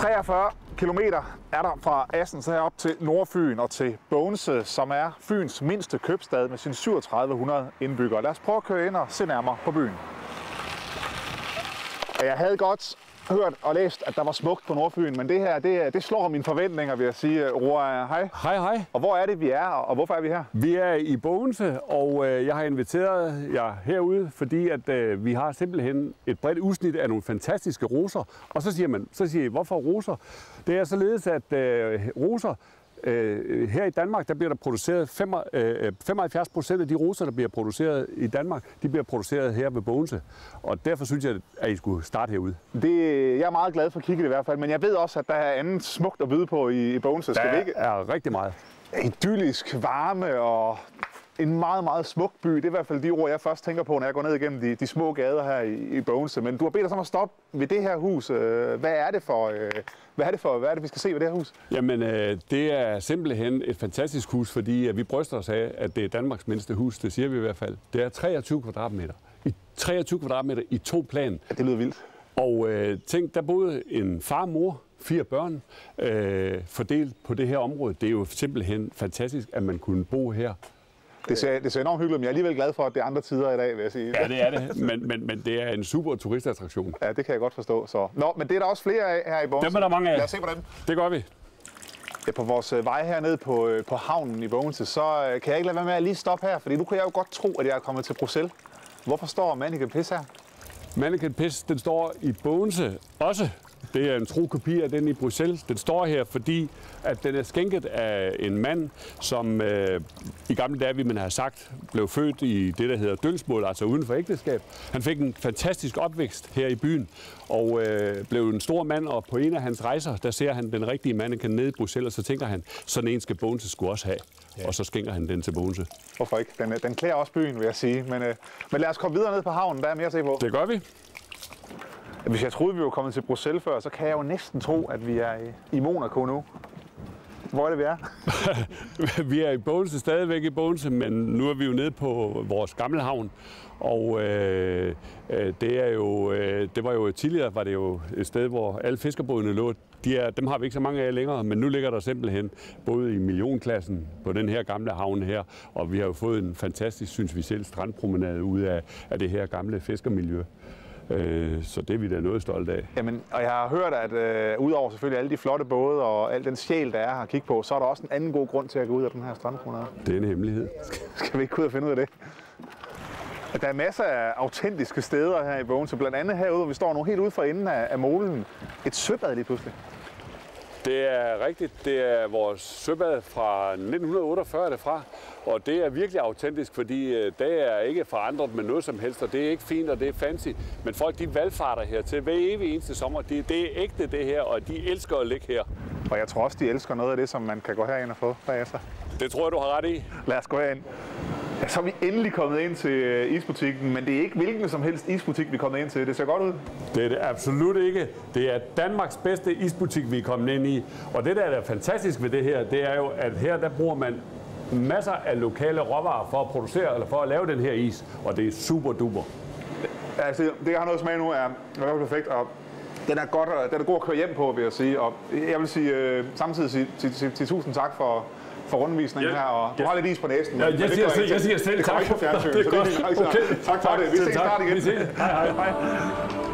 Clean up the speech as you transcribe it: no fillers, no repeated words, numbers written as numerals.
43 kilometer er der fra Assens herop til Nordfyn og til Bogense, som er Fyns mindste købstad med sine 3700 indbyggere. Lad os prøve at køre ind og se nærmere på byen. Jeg havde godt hørt og læst, at der var smukt på Nordfyn, men det her, det slår mine forventninger, vil jeg sige. Roar, hej. Hej, hej. Og hvor er det, vi er, og hvorfor er vi her? Vi er i Bogense, og jeg har inviteret jer herude, fordi at vi har simpelthen et bredt udsnit af nogle fantastiske roser. Og så siger I, hvorfor roser? Det er således, at roser, her i Danmark, der bliver der produceret 75% af de roser, der bliver produceret i Danmark, de bliver produceret her ved Bogense. Og derfor synes jeg, at I skulle starte herude. Jeg er meget glad for at kigge det i hvert fald, men jeg ved også, at der er andet smukt at byde på i Bogense. Der er rigtig meget. Idyllisk varme og en meget, meget smuk by. Det er i hvert fald de ord, jeg først tænker på, når jeg går ned igennem de små gader her i Bogense. Men du har bedt os om at stoppe ved det her hus. Hvad er det, vi skal se ved det her hus? Jamen, det er simpelthen et fantastisk hus, fordi vi bryster os af, at det er Danmarks mindste hus. Det siger vi i hvert fald. Det er 23 kvadratmeter. 23 kvadratmeter i 2 plan. Ja, det lyder vildt. Og tænk, der boede en far og mor, 4 børn, fordelt på det her område. Det er jo simpelthen fantastisk, at man kunne bo her. Det ser enormt hyggeligt, men jeg er alligevel glad for, at det er andre tider i dag, vil jeg sige. Ja, det er det, men det er en super turistattraktion. Ja, det kan jeg godt forstå. Så. Nå, men det er der også flere af her i Bogense. Dem er der mange af. Lad os se på dem. Det gør vi. Ja, på vores vej hernede på havnen i Bogense, så kan jeg ikke lade være med at lige stoppe her, fordi nu kan jeg jo godt tro, at jeg er kommet til Bruxelles. Hvorfor står Manneken Pis her? Manneken Pis, den står i Bogense også. Det er en tro kopi af den i Bruxelles. Den står her, fordi at den er skænket af en mand, som i gamle dage, vi man har sagt, blev født i det, der hedder dølgsmål, altså uden for ægteskab. Han fik en fantastisk opvækst her i byen, og blev en stor mand, og på en af hans rejser, der ser han den rigtige Manneken nede i Bruxelles, og så tænker han, sådan en skal Bogense skulle også have. Ja. Og så skænker han den til Bogense. Hvorfor ikke? Den klæder også byen, vil jeg sige. Men lad os komme videre ned på havnen, der er mere at se på. Det gør vi. Hvis jeg troede, vi var kommet til Bruxelles før, så kan jeg jo næsten tro, at vi er i Monaco nu. Hvor er det, vi er? Vi er i Bogense, stadigvæk i Bogense, men nu er vi jo nede på vores gamle havn. Og det var jo tidligere var det jo et sted, hvor alle fiskerbådene lå. Dem har vi ikke så mange af længere, men nu ligger der simpelthen både i millionklassen på den her gamle havn her, og vi har jo fået en fantastisk, synes vi selv, strandpromenade ud af det her gamle fiskermiljø. Så det er vi da noget stolte af. Jamen, og jeg har hørt, at udover selvfølgelig alle de flotte både og al den sjæl, der er her at kigge på, så er der også en anden god grund til at gå ud af den her strandpromenade. Det er en hemmelighed. Skal vi ikke gå ud og finde ud af det? Der er masser af autentiske steder her i Bogense, blandt andet herude, hvor vi står nu helt ude for enden af molen. Et søbad lige pludselig. Det er rigtigt. Det er vores søbad fra 1948 derfra, og det er virkelig autentisk, fordi det er ikke forandret med noget som helst, og det er ikke fint, og det er fancy. Men folk, de valgfarter her til hver evig eneste sommer. Det er ægte det her, og de elsker at ligge her. Og jeg tror også, de elsker noget af det, som man kan gå herind og få bagefter. Det tror jeg, du har ret i. Lad os gå herind. Ja, så er vi endelig kommet ind til isbutikken, men det er ikke hvilken som helst isbutik, vi er kommet ind til. Det ser godt ud. Det er det absolut ikke. Det er Danmarks bedste isbutik, vi er kommet ind i. Og det, der er fantastisk ved det her, det er jo, at her der bruger man masser af lokale råvarer for at producere, eller for at lave den her is. Og det er super duper. Altså, det jeg har noget smag nu er perfekt, og den er god at køre hjem på, vil jeg sige. Og jeg vil sige, samtidig sige tusind tak for rundvisningen her, og du har lidt is på næsen. Ja, jeg siger selv tak. Det kommer ikke på fjernsyn, så det er okay. Tak for det. Vi ses snart igen. Hej.